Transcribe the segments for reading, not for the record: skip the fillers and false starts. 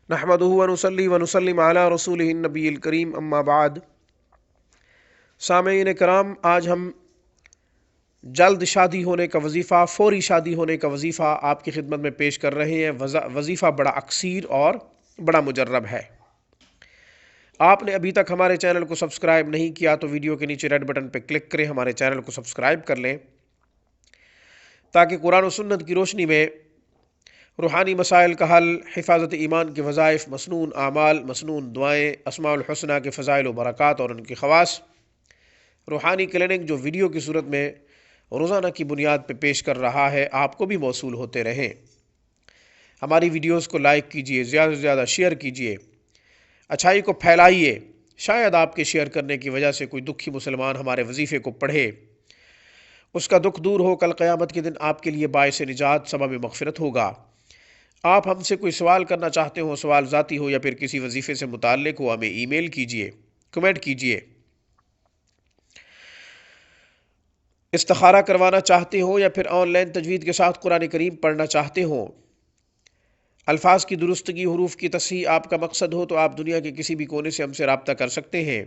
نحمدہ ونصلی ونسلم علی رسولہ النبی الکریم اما بعد۔ سامعین کرام، آج ہم جلد شادی ہونے کا وظیفہ، فوری شادی ہونے کا وظیفہ آپ کی خدمت میں پیش کر رہے ہیں۔ وظیفہ بڑا اکثیر اور بڑا مجرب ہے۔ آپ نے ابھی تک ہمارے چینل کو سبسکرائب نہیں کیا تو ویڈیو کے نیچے ریڈ بٹن پہ کلک کریں، ہمارے چینل کو سبسکرائب کر لیں تاکہ قرآن و سنت کی روشنی میں روحانی مسائل کا حل، حفاظت ایمان کے وظائف، مسنون اعمال، مسنون دعائیں، اسماء الحسنہ کے فضائل و برکات اور ان کی خواص، روحانی کلینک جو ویڈیو کی صورت میں روزانہ کی بنیاد پہ پیش کر رہا ہے، آپ کو بھی موصول ہوتے رہیں۔ ہماری ویڈیوز کو لائک کیجئے، زیادہ سے زیادہ شیئر کیجئے، اچھائی کو پھیلائیے۔ شاید آپ کے شیئر کرنے کی وجہ سے کوئی دکھی مسلمان ہمارے وظیفے کو پڑھے، اس کا دکھ دور ہو، کل قیامت کے دن آپ کے لیے باعث نجات، سبب مغفرت ہوگا۔ آپ ہم سے کوئی سوال کرنا چاہتے ہو، سوال ذاتی ہو یا پھر کسی وظیفے سے متعلق ہو، ہمیں ای میل کیجئے، کمنٹ کیجئے۔ استخارہ کروانا چاہتے ہو یا پھر آن لائن تجوید کے ساتھ قرآن کریم پڑھنا چاہتے ہو، الفاظ کی درستگی، حروف کی تصحیح آپ کا مقصد ہو تو آپ دنیا کے کسی بھی کونے سے ہم سے رابطہ کر سکتے ہیں۔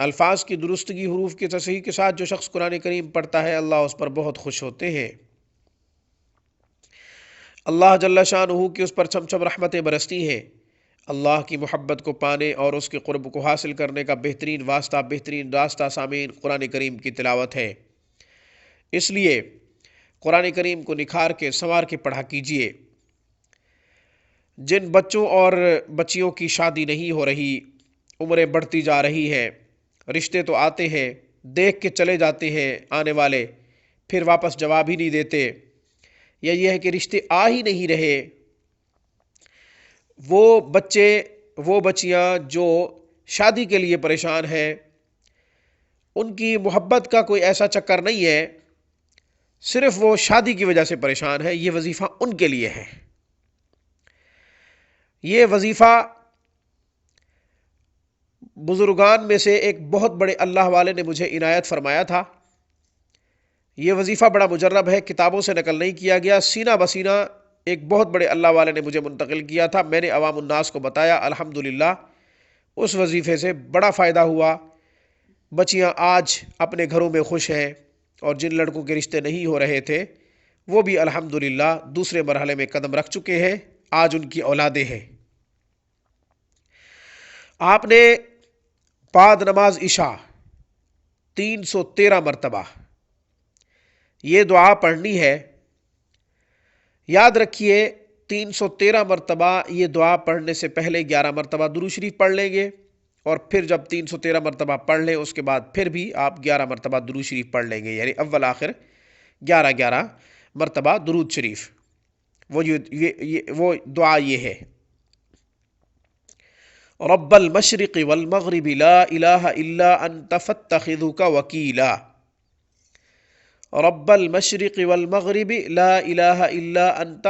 الفاظ کی درستگی، حروف کی تصحیح کے ساتھ جو شخص قرآن کریم پڑھتا ہے، اللہ اس پر بہت خوش ہوتے ہیں۔ اللہ جل شانہ کی اس پر چھم رحمتیں برستی ہیں۔ اللہ کی محبت کو پانے اور اس کے قرب کو حاصل کرنے کا بہترین واسطہ، بہترین راستہ سامعین قرآن کریم کی تلاوت ہے۔ اس لیے قرآن کریم کو نکھار کے، سنوار کے پڑھا کیجئے۔ جن بچوں اور بچیوں کی شادی نہیں ہو رہی، عمریں بڑھتی جا رہی ہے، رشتے تو آتے ہیں، دیکھ کے چلے جاتے ہیں آنے والے، پھر واپس جواب ہی نہیں دیتے، یا یہ ہے کہ رشتے آ ہی نہیں رہے، وہ بچے، وہ بچیاں جو شادی کے لیے پریشان ہیں، ان کی محبت کا کوئی ایسا چکر نہیں ہے، صرف وہ شادی کی وجہ سے پریشان ہے، یہ وظیفہ ان کے لیے ہے۔ یہ وظیفہ بزرگان میں سے ایک بہت بڑے اللہ والے نے مجھے عنایت فرمایا تھا۔ یہ وظیفہ بڑا مجرب ہے، کتابوں سے نقل نہیں کیا گیا، سینہ بسینہ ایک بہت بڑے اللہ والے نے مجھے منتقل کیا تھا، میں نے عوام الناس کو بتایا، الحمدللہ اس وظیفے سے بڑا فائدہ ہوا۔ بچیاں آج اپنے گھروں میں خوش ہیں، اور جن لڑکوں کے رشتے نہیں ہو رہے تھے وہ بھی الحمدللہ دوسرے مرحلے میں قدم رکھ چکے ہیں، آج ان کی اولادیں ہیں۔ آپ نے بعد نماز عشاء 313 مرتبہ یہ دعا پڑھنی ہے۔ یاد رکھیے، 313 مرتبہ یہ دعا پڑھنے سے پہلے 11 مرتبہ درود شریف پڑھ لیں گے، اور پھر جب 313 مرتبہ پڑھ لیں اس کے بعد پھر بھی آپ 11 مرتبہ درود شریف پڑھ لیں گے، یعنی اول آخر 11 مرتبہ درود شریف۔ وہ دعا یہ ہے: رب المشرق والمغرب لا الہ الا انت فاتخذک وکیلا۔ رب المشرق والمغرب لا الہ الا انت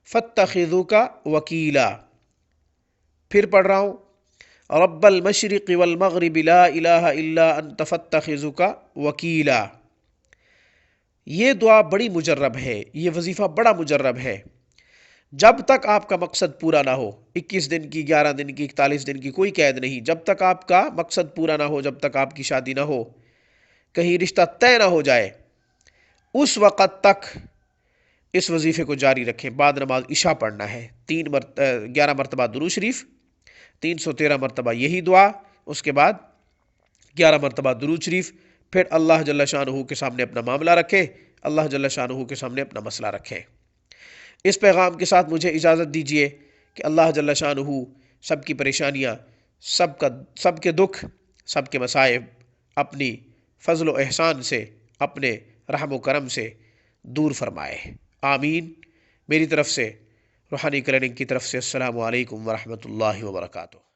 فاتخذک وکیلا۔ پھر پڑھ رہا ہوں: رب المشرق والمغرب لا الہ الا انت فاتخذک وکیلا۔ یہ دعا بڑی مجرب ہے، یہ وظیفہ بڑا مجرب ہے۔ جب تک آپ کا مقصد پورا نہ ہو، 21 دن کی، 11 دن کی، 41 دن کی کوئی قید نہیں، جب تک آپ کا مقصد پورا نہ ہو، جب تک آپ کی شادی نہ ہو، کہیں رشتہ طے نہ ہو جائے، اس وقت تک اس وظیفے کو جاری رکھیں۔ بعد نماز عشاء پڑھنا ہے، 11 مرتبہ درود شریف، 313 مرتبہ یہی دعا، اس کے بعد 11 مرتبہ درود شریف، پھر اللہ جل شانہ کے سامنے اپنا معاملہ رکھیں، اللہ جل شانہ کے سامنے اپنا مسئلہ رکھیں۔ اس پیغام کے ساتھ مجھے اجازت دیجیے کہ اللہ جل شانہ سب کی پریشانیاں، سب کے دکھ، سب کے مصائب اپنی فضل و احسان سے، اپنے رحم و کرم سے دور فرمائے، آمین۔ میری طرف سے، روحانی کلینک کی طرف سے، السلام علیکم ورحمۃ اللہ وبرکاتہ۔